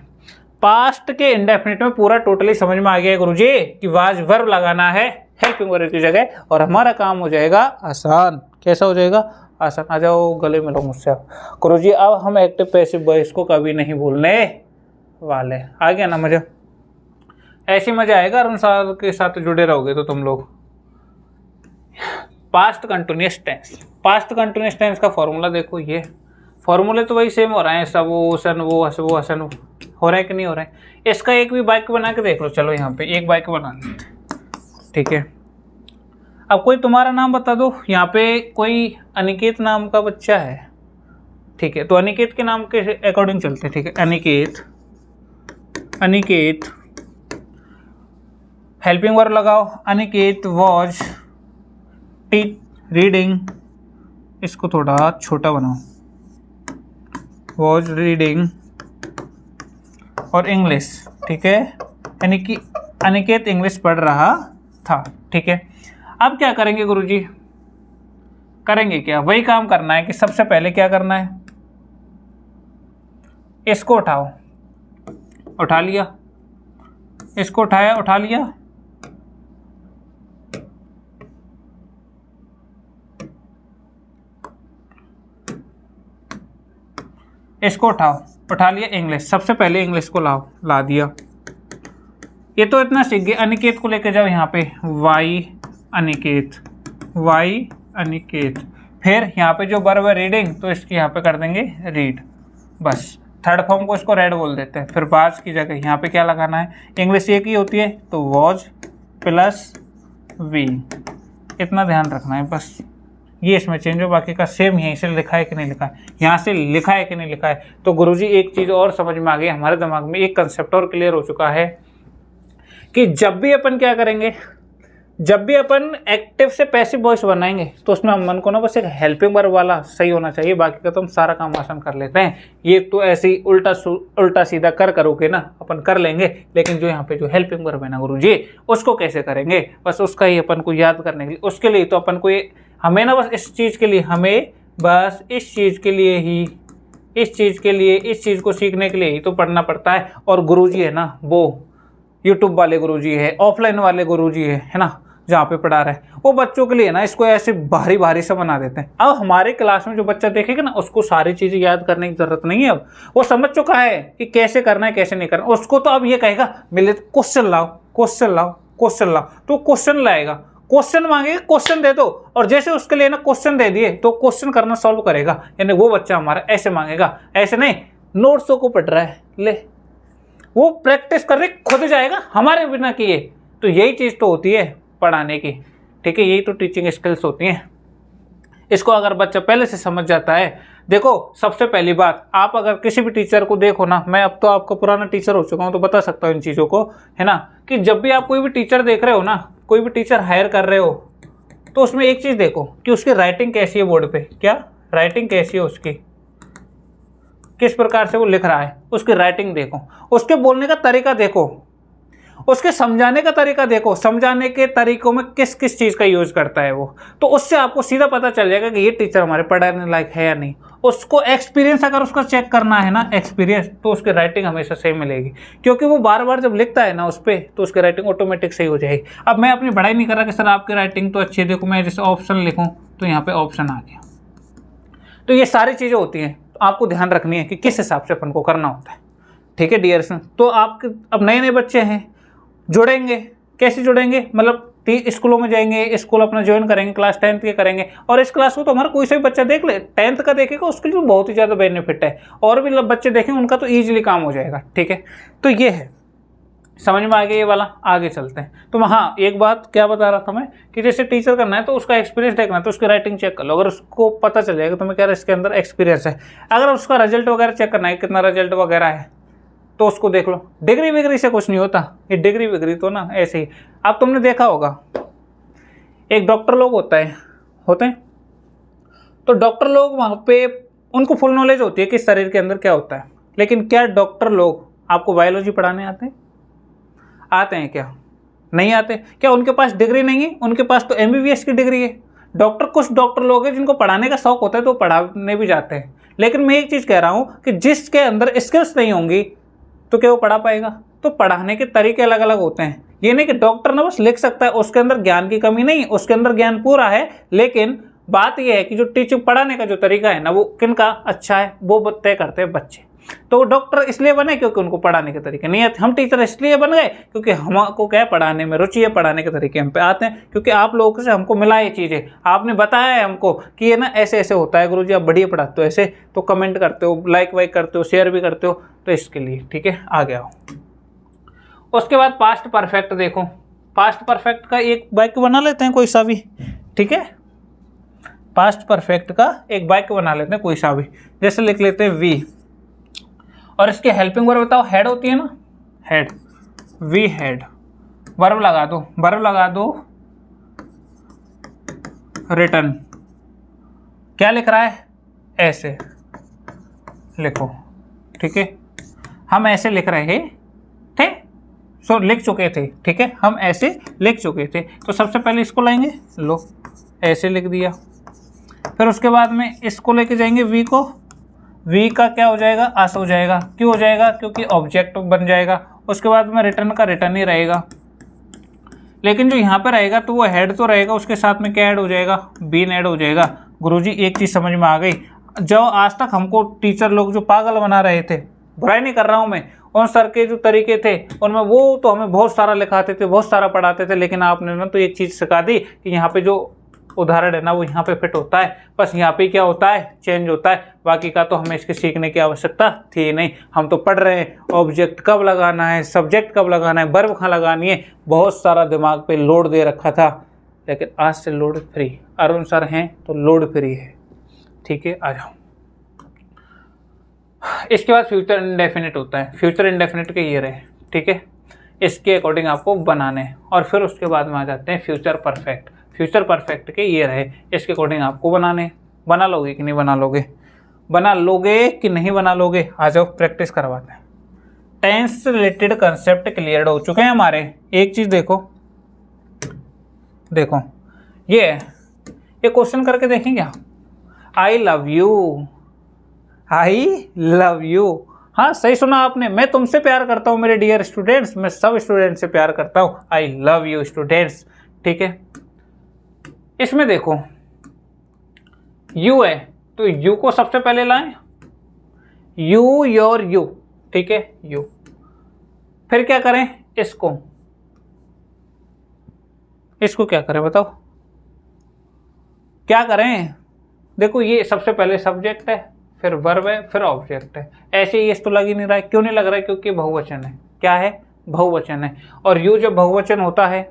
पास्ट के इंडेफिनिट में पूरा टोटली समझ में आ गया गुरुजी कि वाज वर्ब लगाना है हेल्पिंग वर्ब की जगह, और हमारा काम हो जाएगा आसान। कैसा हो जाएगा, आसान। आ जाओ गले मिलो मुझसे आप। गुरुजी अब हम एक्टिव पैसिव वॉइस को कभी नहीं भूलने वाले। आ गया ना मजा? ऐसे मजा आएगा अरुण सर के साथ जुड़े रहोगे तो तुम लोग। Past continuous tense, past continuous tense का फॉर्मूला देखो। ये फॉर्मूले तो वही सेम हो रहे हैं, सब वो सन वो हस वो हसन हो रहा है कि नहीं हो रहा है। इसका एक भी वाक्य बना के देख लो। चलो यहाँ पे एक वाक्य बना लेते, ठीक है। अब कोई तुम्हारा नाम बता दो। यहाँ पे कोई अनिकेत नाम का बच्चा है, ठीक है, तो अनिकेत के नाम के अकॉर्डिंग चलते हैं, ठीक है। अनिकेत, अनिकेत हेल्पिंग वर्ब लगाओ। अनिकेत वॉज रीडिंग, इसको थोड़ा छोटा बनाओ, वॉज रीडिंग और इंग्लिश, ठीक है, यानी कि अनिकेत इंग्लिश पढ़ रहा था, ठीक है। अब क्या करेंगे गुरुजी, करेंगे क्या, वही काम करना है कि सबसे पहले क्या करना है, इसको उठाओ, उठा लिया, इसको उठाया, उठा लिया, इसको उठाओ, उठा लिया इंग्लिश। सबसे पहले इंग्लिश को लाओ, ला दिया। ये तो इतना सीख गए। अनिकेत को लेके जाओ यहाँ पे, वाई अनिकेत, वाई अनिकेत। फिर यहाँ पे जो वर्ब है रीडिंग, तो इसकी यहाँ पे कर देंगे रीड, बस। थर्ड फॉर्म को इसको रेड बोल देते हैं। फिर वाज की जगह यहाँ पे क्या लगाना है, इंग्लिश एक ही होती है तो वॉज प्लस वी, इतना ध्यान रखना है बस। ये इसमें चेंज हो, बाकी का सेम यहीं से लिखा है कि नहीं लिखा है, यहाँ से लिखा है कि नहीं लिखा है। तो गुरुजी एक चीज़ और समझ में आ गई, हमारे दिमाग में एक कंसेप्ट और क्लियर हो चुका है कि जब भी अपन क्या करेंगे, जब भी अपन एक्टिव से पैसिव वॉइस बनाएंगे तो उसमें मन को ना बस एक हेल्पिंग वर्ब वाला सही होना चाहिए, बाकी का तो हम सारा काम आसान कर लेते हैं। ये तो ऐसे ही उल्टा सीधा करोगे ना अपन कर लेंगे, लेकिन जो यहाँ पे जो हेल्पिंग वर्ब है ना गुरुजी, उसको कैसे करेंगे, बस उसका ही अपन को याद करने के लिए, उसके लिए तो अपन को ये हमें ना बस इस चीज़ के लिए, हमें बस इस चीज़ के लिए ही, इस चीज़ को सीखने के लिए ही तो पढ़ना पड़ता है। और गुरुजी है ना वो यूट्यूब वाले गुरुजी है, ऑफलाइन वाले गुरुजी है ना, जहाँ पे पढ़ा रहे हैं वो बच्चों के लिए ना इसको ऐसे भारी भारी सा बना देते हैं। अब हमारे क्लास में जो बच्चा देखेगा ना उसको सारी चीज़ें याद करने की जरूरत नहीं है, अब वो समझ चुका है कि कैसे करना है कैसे नहीं करना। उसको तो अब ये कहेगा मिले क्वेश्चन लाओ, क्वेश्चन लाओ, क्वेश्चन लाओ, तो क्वेश्चन लाएगा, क्वेश्चन मांगेगा, क्वेश्चन दे दो, और जैसे उसके लिए ना क्वेश्चन दे दिए तो क्वेश्चन करना सॉल्व करेगा। यानी वो बच्चा हमारा ऐसे मांगेगा, ऐसे नहीं नोट्सों को पढ़ रहा है, ले वो प्रैक्टिस करने खुद जाएगा हमारे बिना किए। तो यही चीज़ तो होती है पढ़ाने की, ठीक है, यही तो टीचिंग स्किल्स होती हैं। इसको अगर बच्चा पहले से समझ जाता है, देखो सबसे पहली बात, आप अगर किसी भी टीचर को देखो ना, मैं अब तो आपका पुराना टीचर हो चुका हूँ तो बता सकता हूँ इन चीज़ों को, है ना, कि जब भी आप कोई भी टीचर देख रहे हो ना, कोई भी टीचर हायर कर रहे हो, तो उसमें एक चीज़ देखो कि उसकी राइटिंग कैसी है बोर्ड पे, क्या राइटिंग कैसी है उसकी, किस प्रकार से वो लिख रहा है, उसकी राइटिंग देखो, उसके बोलने का तरीका देखो, उसके समझाने का तरीका देखो, समझाने के तरीकों में किस किस चीज़ का यूज़ करता है वो, तो उससे आपको सीधा पता चल जाएगा कि ये टीचर हमारे पढ़ाने लायक है या नहीं। उसको एक्सपीरियंस अगर उसका चेक करना है ना, एक्सपीरियंस, तो उसकी राइटिंग हमेशा सही मिलेगी, क्योंकि वो बार बार जब लिखता है ना उस पर, तो उसकी राइटिंग ऑटोमेटिक सही हो जाएगी। अब मैं अपनी पढ़ाई नहीं कर रहा कि सर आपकी राइटिंग तो अच्छी है, देखो मैं जैसे ऑप्शन लिखूँ तो यहाँ पर ऑप्शन आ गया। तो ये सारी चीज़ें होती हैं, तो आपको ध्यान रखनी है कि किस हिसाब से अपन को करना होता है, ठीक है डियर स्टूडेंट। तो आप अब नए नए बच्चे हैं, जुड़ेंगे, कैसे जुड़ेंगे, मतलब स्कूलों में जाएंगे, स्कूल अपना ज्वाइन करेंगे, क्लास 10th के करेंगे, और इस क्लास को तो हमारा कोई सा भी बच्चा देख ले, 10th का देखेगा उसके लिए बहुत ही ज़्यादा बेनिफिट है, और भी बच्चे देखेंगे उनका तो ईजिली काम हो जाएगा, ठीक है। तो ये है, समझ में आ गया ये वाला, आगे चलते हैं। तो हाँ एक बात क्या बता रहा था मैं, कि जैसे टीचर करना है तो उसका एक्सपीरियंस देखना है, तो उसकी राइटिंग चेक कर लो, अगर उसको पता चल जाएगा तो मैं कह रहा इसके अंदर एक्सपीरियंस है। अगर उसका रिजल्ट वगैरह चेक करना है, कितना रिजल्ट वगैरह है, तो उसको देख लो। डिग्री विग्री से कुछ नहीं होता, ये डिग्री विग्री तो ना ऐसे ही, अब तुमने देखा होगा एक डॉक्टर लोग होते हैं, तो डॉक्टर लोग वहाँ पे उनको फुल नॉलेज होती है कि शरीर के अंदर क्या होता है, लेकिन क्या डॉक्टर लोग आपको बायोलॉजी पढ़ाने आते हैं क्या? नहीं आते। क्या उनके पास डिग्री नहीं है? उनके पास तो MBBS की डिग्री है। कुछ डॉक्टर लोग हैं जिनको पढ़ाने का शौक होता है तो पढ़ाने भी जाते हैं, लेकिन मैं एक चीज़ कह रहा हूँ कि जिसके अंदर स्किल्स नहीं होंगी तो क्या वो पढ़ा पाएगा? तो पढ़ाने के तरीके अलग अलग होते हैं। ये नहीं कि डॉक्टर ना बस लिख सकता है, उसके अंदर ज्ञान की कमी नहीं, उसके अंदर ज्ञान पूरा है, लेकिन बात यह है कि जो टीचिंग पढ़ाने का जो तरीका है ना वो किनका अच्छा है वो तय करते हैं बच्चे। तो वो डॉक्टर इसलिए बने क्योंकि उनको पढ़ाने के तरीके नहीं आते, हम टीचर इसलिए बन गए क्योंकि हमको क्या है, पढ़ाने में रुचि है, पढ़ाने के तरीके हम पे आते हैं, क्योंकि आप लोगों से हमको मिला ये चीज़ें, आपने बताया है हमको कि ये ना ऐसे ऐसे होता है गुरुजी, आप बढ़िया पढ़ाते हो ऐसे, तो कमेंट करते हो, लाइक वाइक करते हो, शेयर भी करते हो, तो इसके लिए ठीक है। आगे आओ। उसके बाद पास्ट परफेक्ट देखो, पास्ट परफेक्ट का एक वाक्य बना लेते हैं कोई सा भी, ठीक है, पास्ट परफेक्ट का एक वाक्य बना लेते हैं कोई सा भी, जैसे लिख लेते हैं वी, और इसके हेल्पिंग वर्ब बताओ, हेड होती है ना, हेड, वी हेड, वर्ब लगा दो, रिटर्न, क्या लिख रहा है, ऐसे लिखो, ठीक है, हम ऐसे लिख रहे हैं, ठीक, सो लिख चुके थे, ठीक है, हम ऐसे लिख चुके थे, तो सबसे पहले इसको लाएंगे, लो ऐसे लिख दिया, फिर उसके बाद में इसको लेके जाएंगे वी को, वी का क्या हो जाएगा, अस हो जाएगा, क्यों हो जाएगा, क्योंकि ऑब्जेक्ट बन जाएगा। उसके बाद में रिटर्न का रिटर्न ही रहेगा, लेकिन जो यहाँ पे रहेगा तो वो हेड तो रहेगा, उसके साथ में क्या ऐड हो जाएगा, बीन ऐड हो जाएगा। गुरुजी एक चीज़ समझ में आ गई, जो आज तक हमको टीचर लोग जो पागल बना रहे थे, बुराई नहीं कर रहा हूँ मैं, उन सर के जो तरीके थे उनमें वो तो हमें बहुत सारा लिखाते थे, बहुत सारा पढ़ाते थे, लेकिन आपने ना तो एक चीज़ सिखा दी कि यहाँ पे जो उदाहरण है ना वो यहाँ पे फिट होता है, बस यहाँ पे क्या होता है, चेंज होता है, बाकी का तो हमें इसके सीखने की आवश्यकता थी नहीं। हम तो पढ़ रहे हैं ऑब्जेक्ट कब लगाना है, सब्जेक्ट कब लगाना है, वर्ब कहाँ लगानी है, बहुत सारा दिमाग पे लोड दे रखा था, लेकिन आज से लोड फ्री, अरुण सर हैं तो लोड फ्री है, ठीक है। आ जाओ। इसके बाद फ्यूचर इंडेफिनिट होता है, फ्यूचर इंडेफिनिट के ये रहे, ठीक है, इसके अकॉर्डिंग आपको बनाने हैं। और फिर उसके बाद में आ जाते हैं फ्यूचर परफेक्ट। फ्यूचर परफेक्ट के ये रहे, इसके अकॉर्डिंग आपको बनाने। बना लोगे कि नहीं बना लोगे? बना लोगे कि नहीं बना लोगे? आ जाओ प्रैक्टिस करवाते हैं। टेंस रिलेटेड कंसेप्ट क्लियर हो चुके हैं हमारे। एक चीज़ देखो, देखो ये क्वेश्चन करके देखें क्या? I love you, I love you. हाँ सही सुना आपने, मैं तुमसे प्यार करता हूँ मेरे डियर स्टूडेंट्स, मैं सब स्टूडेंट से प्यार करता हूँ। आई लव यू स्टूडेंट्स, ठीक है। इसमें देखो यू है तो यू को सबसे पहले लाएं, यू योर यू, ठीक है यू। फिर क्या करें? इसको क्या करें बताओ? क्या करें? देखो ये सबसे पहले सब्जेक्ट है, फिर वर्ब है, फिर ऑब्जेक्ट है। ऐसे ही तो लग ही नहीं रहा है। क्यों नहीं लग रहा है? क्योंकि बहुवचन है। क्या है? बहुवचन है। और यू जब बहुवचन होता है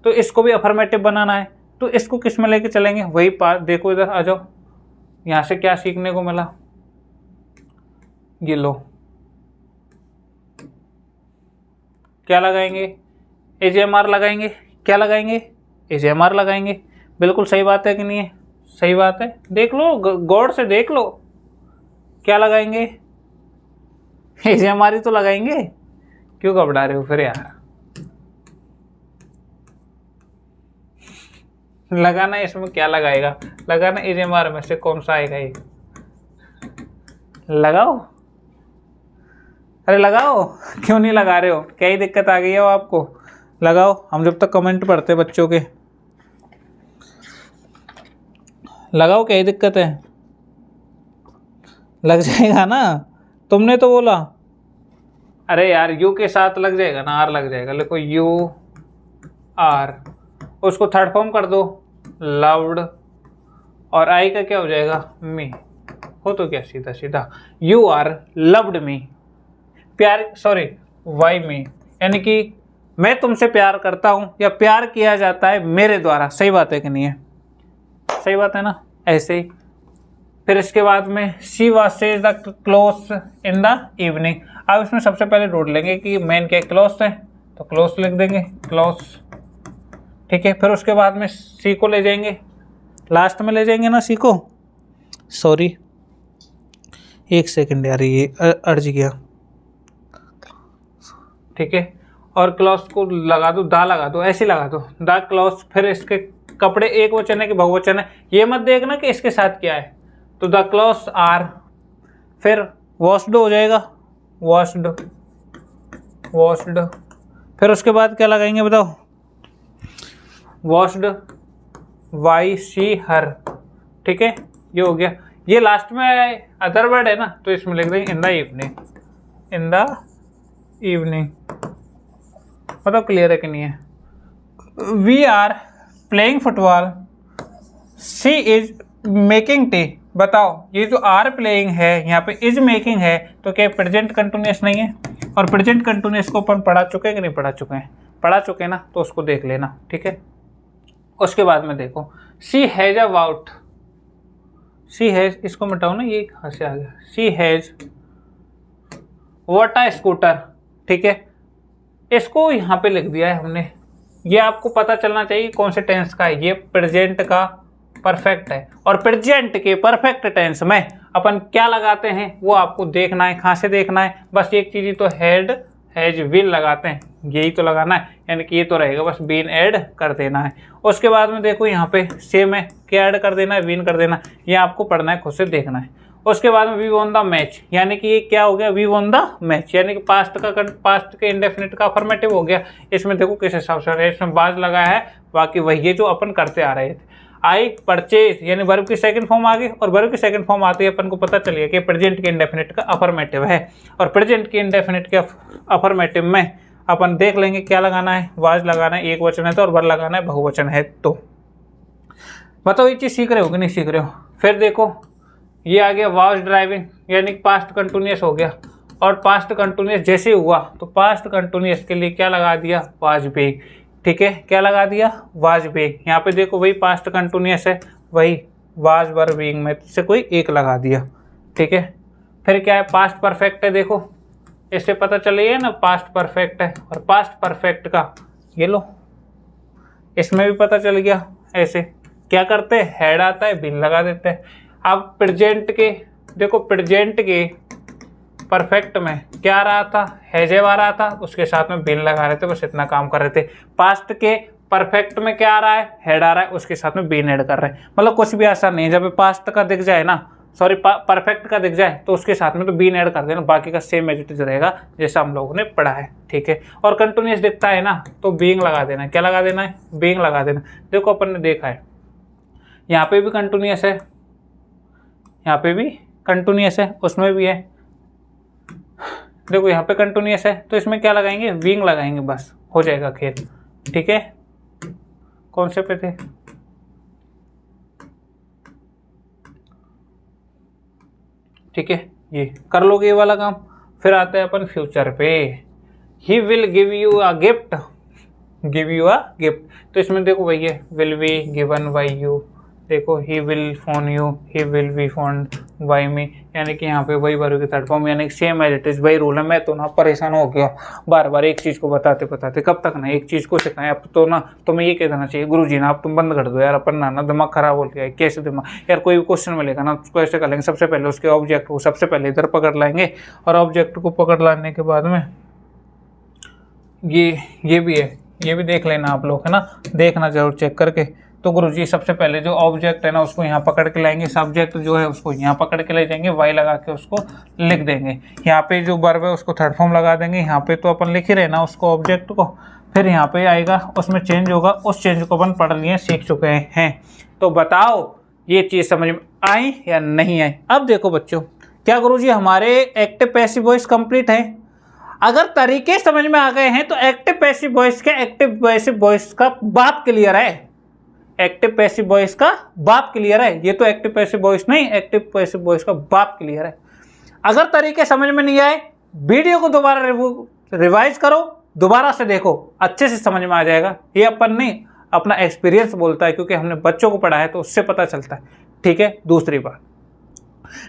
तो इसको भी अफर्मेटिव बनाना है, तो इसको किस में लेके चलेंगे? वही पार्ट देखो, इधर आ जाओ। यहाँ से क्या सीखने को मिला? ये लो, क्या लगाएंगे? AJMR लगाएंगे। क्या लगाएंगे? AJMR लगाएंगे। बिल्कुल सही बात है कि नहीं है? सही बात है। देख लो, गौर से देख लो। क्या लगाएंगे? AJMR ही तो लगाएंगे। क्यों घबरा रहे हो फिर यार? लगाना इसमें क्या लगाएगा? लगाना AJMR में से कौन सा आएगा? ये लगाओ, अरे लगाओ। क्यों नहीं लगा रहे हो? क्या ही दिक्कत आ गई है आपको? लगाओ। हम जब तक कमेंट पढ़ते बच्चों के, लगाओ। क्या ही दिक्कत है? लग जाएगा ना, तुमने तो बोला। अरे यार यू के साथ लग जाएगा ना, आर लग जाएगा। लिखो यू आर, उसको थर्ड फॉर्म कर दो लव्ड, और आई का क्या हो जाएगा? मी। हो तो क्या सीधा सीधा, यू आर लव्ड मी, प्यार, सॉरी वाई मी, यानी कि मैं तुमसे प्यार करता हूं या प्यार किया जाता है मेरे द्वारा। सही बात है कि नहीं है? सही बात है ना? ऐसे ही फिर इसके बाद में she washes the clothes in the evening. अब इसमें सबसे पहले ढूंढ लेंगे कि मेन क्या क्लोथ्स है, तो क्लोथ्स लिख देंगे, क्लोथ्स, ठीक है। फिर उसके बाद में सी को ले जाएंगे, लास्ट में ले जाएंगे ना सी को। सॉरी एक सेकंड यार, ये अर्ज गया, ठीक है। और क्लॉथ्स को लगा दो, दा लगा दो, ऐसे लगा दो द क्लॉथ्स। फिर इसके कपड़े एक वचन है कि बहुवचन है, ये मत देखना कि इसके साथ क्या है। तो द क्लॉथ्स आर, फिर वॉश्ड हो जाएगा, वॉश्ड वॉश्ड। फिर उसके बाद क्या लगाएंगे बताओ? वॉश्ड वाई सी हर, ठीक है। ये हो गया। ये लास्ट में अदर वर्ड है ना, तो इसमें लिख देंगे in the evening, in the evening. बताओ क्लियर है कि नहीं है? We are playing football, she is making tea. बताओ ये जो आर प्लेइंग है यहाँ पे इज मेकिंग है, तो क्या प्रेजेंट कंटिन्यूअस नहीं है? और प्रेजेंट कंटिन्यूअस को अपन पढ़ा चुके हैं कि नहीं पढ़ा चुके हैं? पढ़ा चुके हैं ना, तो उसको देख लेना, ठीक है। उसके बाद में देखो सी हैज अ वाउट, सी हैज, इसको मिटाओ ना, ये कहाँ से आ गया? सी हैज व्हाट अ स्कूटर, ठीक है। इसको यहाँ पे लिख दिया है हमने। ये आपको पता चलना चाहिए कौन से टेंस का है। ये प्रेजेंट का परफेक्ट है, और प्रेजेंट के परफेक्ट टेंस में अपन क्या लगाते हैं वो आपको देखना है। कहाँ से देखना है? बस एक चीज़ ही तो, हेड हैज विल लगाते हैं, यही तो लगाना है, यानी कि ये तो रहेगा, बस बीन ऐड कर देना है। उसके बाद में देखो यहाँ पे सेम है, क्या ऐड कर देना है? बीन कर देना है। ये आपको पढ़ना है, खुद से देखना है। उसके बाद में वी वॉन द मैच, यानी कि ये क्या हो गया? वी वॉन द मैच, यानी कि पास्ट के इंडेफिनिट का अफर्मेटिव हो गया। इसमें देखो किस हिसाब से, इसमें बाज लगाया है, बाकी वही है जो अपन करते आ रहे थे। आई परचेज, यानी वर्ब की सेकंड फॉर्म आ गई, और वर्ब की सेकंड फॉर्म आते ही अपन को पता चल गया कि प्रेजेंट के इंडेफिनिट का अफर्मेटिव है। और प्रेजेंट के इंडेफिनिट के अफर्मेटिव में अपन देख लेंगे क्या लगाना है। वाज लगाना है, एक वचन है तो, और वर लगाना है, बहुवचन है तो। बताओ ये चीज़ सीख रहे हो कि नहीं सीख रहे हो? फिर देखो ये आ गया वाज ड्राइविंग, यानी पास्ट कंटिन्यूअस हो गया। और पास्ट कंटिन्यूअस जैसे हुआ तो पास्ट कंटिन्यूअस के लिए क्या लगा दिया? वाज बीइंग, ठीक है। क्या लगा दिया? Was being. यहाँ पे देखो वही पास्ट कंटिन्यूअस है, वही वाज वर बीइंग में से कोई एक लगा दिया, ठीक है। फिर क्या है? पास्ट परफेक्ट है, देखो इससे पता चलिए ना पास्ट परफेक्ट है, और पास्ट परफेक्ट का ये लो, इसमें भी पता चल गया। ऐसे क्या करते हैं, हेड आता है बीन लगा देते हैं। अब प्रेजेंट के देखो, प्रेजेंट के परफेक्ट में क्या आ रहा था, हैजेव आ रहा था, उसके साथ में बीन लगा रहे थे, बस इतना काम कर रहे थे। पास्ट के परफेक्ट में क्या आ रहा है, हेड आ रहा है, उसके साथ में बीन ऐड कर रहे हैं। मतलब कुछ भी आसान नहीं है। जब पास्ट का दिख जाए ना, सॉरी परफेक्ट का दिख जाए तो उसके साथ में तो बीन ऐड कर देना, बाकी का सेम एज इट इज रहेगा जैसा हम लोगों ने पढ़ा है, ठीक है। और कंटिन्यूअस दिखता है ना तो बीइंग लगा देना। क्या लगा देना है, बीइंग लगा देना। देखो अपन ने देखा है यहाँ पे भी कंटिन्यूअस है, यहाँ पे भी कंटिन्यूअस है, उसमें भी है। देखो यहाँ पे कंटिन्यूअस है तो इसमें क्या लगाएंगे, बीइंग लगाएंगे, बस हो जाएगा खेल, ठीक है। कौन से पे थे, ठीक है, ये कर लोगे ये वाला काम। फिर आते हैं अपन फ्यूचर पे। He will give you a gift, give you a gift. तो इसमें देखो भैया, will be given by you, देखो he will phone you, he will be phone by me, यानी कि यहाँ पे वही बार की थर्ड फॉर्म, यानी सेम एज इट इज वही रूल है। मैं तो ना परेशान हो गया बार बार एक चीज़ को बताते बताते, कब तक ना एक चीज़ को सिखाएं। अब तो ना तुम्हें ये कह देना चाहिए, गुरुजी ना अब तुम बंद कर दो यार, अपन ना दिमाग खराब हो गया है। कैसे दिमाग यार, कोई भी क्वेश्चन मिलेगा ना उसको ऐसे कर लेंगे, सबसे पहले उसके ऑब्जेक्ट को सबसे पहले इधर पकड़ लाएंगे, और ऑब्जेक्ट को पकड़ लाने के बाद में ये भी है, ये भी देख लेना आप लोग, है ना, देखना जरूर चेक करके। तो गुरुजी सबसे पहले जो ऑब्जेक्ट है ना उसको यहाँ पकड़ के लाएंगे, सब्जेक्ट जो है उसको यहाँ पकड़ के ले जाएंगे, वाई लगा के उसको लिख देंगे। यहाँ पे जो वर्ब है उसको थर्ड फॉर्म लगा देंगे, यहाँ पे तो अपन लिख ही रहे ना उसको ऑब्जेक्ट को। फिर यहाँ पे आएगा, उसमें चेंज होगा, उस चेंज को अपन पढ़ लिए सीख चुके हैं। तो बताओ ये चीज़ समझ में आई या नहीं आई। अब देखो बच्चों, क्या गुरुजी हमारे एक्टिव पैसिव वॉइस कंप्लीट है? अगर तरीके समझ में आ गए हैं तो एक्टिव पैसिव वॉइस के एक्टिव पैसिव वॉइस का बात क्लियर है। एक्टिव पैसिव वॉइस का बाप क्लियर है। ये तो एक्टिव पैसिव वॉइस नहीं, एक्टिव पैसिव वॉइस का बाप क्लियर है। अगर तरीके समझ में नहीं आए, वीडियो को दोबारा रिवाइज करो, दोबारा से देखो, अच्छे से समझ में आ जाएगा। ये अपन नहीं, अपना एक्सपीरियंस बोलता है, क्योंकि हमने बच्चों को पढ़ा है तो उससे पता चलता है, ठीक है। दूसरी बात,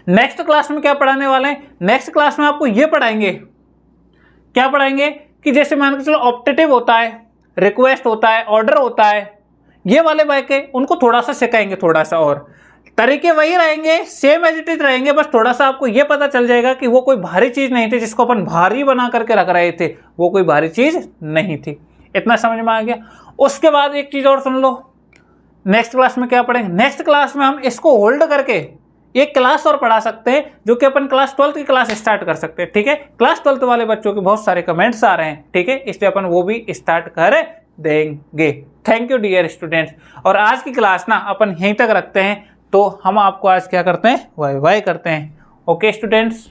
नेक्स्ट क्लास में क्या पढ़ाने वाले हैं, नेक्स्ट क्लास में आपको ये पढ़ाएंगे, क्या पढ़ाएंगे कि जैसे मान के चलो ऑप्टेटिव होता है, रिक्वेस्ट होता है, ऑर्डर होता है, ये वाले वाक्य उनको थोड़ा सा सिखाएंगे, थोड़ा सा और तरीके वही रहेंगे, सेम एज इट इज रहेंगे, बस थोड़ा सा आपको ये पता चल जाएगा कि वो कोई भारी चीज़ नहीं थी जिसको अपन भारी बना करके रख रहे थे, वो कोई भारी चीज़ नहीं थी। इतना समझ में आ गया। उसके बाद एक चीज़ और सुन लो, नेक्स्ट क्लास में क्या पढ़ेंगे, नेक्स्ट क्लास में हम इसको होल्ड करके एक क्लास और पढ़ा सकते हैं, जो कि अपन क्लास 12 की क्लास स्टार्ट कर सकते हैं, ठीक है। क्लास 12 वाले बच्चों के बहुत सारे कमेंट्स आ रहे हैं, ठीक है, इसलिए अपन वो भी स्टार्ट कर देंगे। Thank you dear students. और आज की क्लास ना अपन यहीं तक रखते हैं, तो हम आपको आज क्या करते हैं, वाई वाई करते हैं। Okay students.